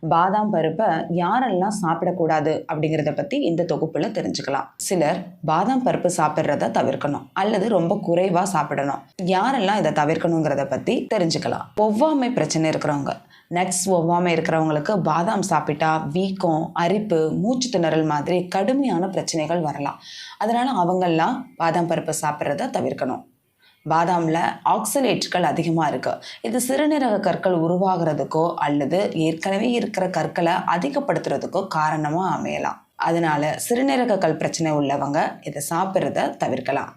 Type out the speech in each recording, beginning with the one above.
பாதாம் பருப்பை யாரெல்லாம் சாப்பிடக்கூடாது அப்படிங்கிறத பற்றி இந்த தொகுப்பில் தெரிஞ்சுக்கலாம். சிலர் பாதாம் பருப்பு சாப்பிட்றத தவிர்க்கணும் அல்லது ரொம்ப குறைவாக சாப்பிடணும். யாரெல்லாம் இதை தவிர்க்கணுங்கிறத பற்றி தெரிஞ்சுக்கலாம். ஒவ்வாமை பிரச்சனை இருக்கிறவங்க, நட்ஸ் ஒவ்வாமை இருக்கிறவங்களுக்கு பாதாம் சாப்பிட்டா வீக்கம், அரிப்பு, மூச்சு திணறல் மாதிரி கடுமையான பிரச்சனைகள் வரலாம். அதனால அவங்கெல்லாம் பாதாம் பருப்பு சாப்பிட்றத தவிர்க்கணும். பாதாமில் ஆக்சலேட்டுகள் அதிகமாக இருக்குது. இது சிறுநீரக கற்கள் உருவாகிறதுக்கோ அல்லது ஏற்கனவே இருக்கிற கற்களை அதிகப்படுத்துறதுக்கோ காரணமாக அமையலாம். அதனால சிறுநீரக கல் பிரச்சனை உள்ளவங்க இதை சாப்பிட்றத தவிர்க்கலாம்.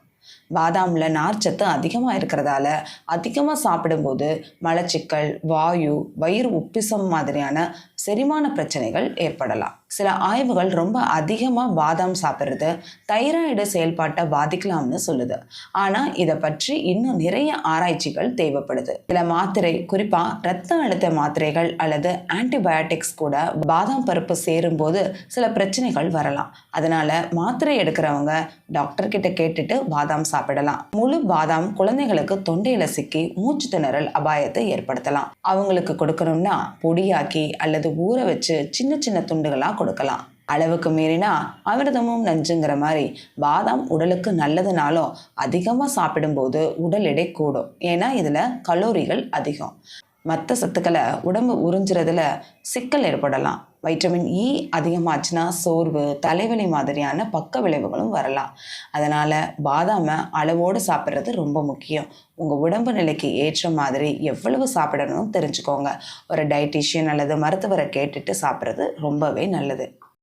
பாதாமில் நார்ச்சத்து அதிகமாக இருக்கிறதால அதிகமாக சாப்பிடும்போது மலச்சிக்கல், வாயு, வயிறு உப்பிசம் மாதிரியான செரிமான பிரச்சனைகள் ஏற்படலாம். சில ஆய்வுகள் ரொம்ப அதிகமாக பாதாம் சாப்பிட்றது தைராய்டு செயல்பாட்டை பாதிக்கலாம்னு சொல்லுது. ஆனால் இதை பற்றி இன்னும் நிறைய ஆராய்ச்சிகள் தேவைப்படுது. சில மாத்திரை, குறிப்பாக இரத்த அழுத்த மாத்திரைகள் அல்லது ஆன்டிபயோட்டிக்ஸ் கூட பாதாம் பருப்பு சேரும்போது சில பிரச்சனைகள் வரலாம். அதனால மாத்திரை எடுக்கிறவங்க டாக்டர் கிட்ட கேட்டுட்டு பாதாம் சாப்பிடலாம். முழு பாதாம் குழந்தைகளுக்கு தொண்டையில சிக்கி மூச்சு திணறல் அபாயத்தை ஏற்படுத்தலாம். அவங்களுக்கு கொடுக்கணும்னா பொடியாக்கி அல்லது ஊற வச்சு சின்ன சின்ன துண்டுகளா கொடுக்கலாம். அளவுக்கு மீறினா அமிர்தமும் நஞ்சுங்கிற மாதிரி பாதாம் உடலுக்கு நல்லதுனாலும் அதிகமாக சாப்பிடும்போது உடல் எடை கூடும். ஏன்னா இதில் கலோரிகள் அதிகம். மற்ற சத்துக்களை உடம்பு உறிஞ்சுறதுல சிக்கல் ஏற்படலாம். வைட்டமின் இ அதிகமாச்சுன்னா சோர்வு, தலைவலி மாதிரியான பக்க விளைவுகளும் வரலாம். அதனால் பாதாமை அளவோடு சாப்பிட்றது ரொம்ப முக்கியம். உங்கள் உடம்பு நிலைக்கு ஏற்ற மாதிரி எவ்வளவு சாப்பிடணும்னு தெரிஞ்சுக்கோங்க. ஒரு டயட்டீஷியன் அல்லது மருத்துவரை கேட்டுட்டு சாப்பிட்றது ரொம்பவே நல்லது.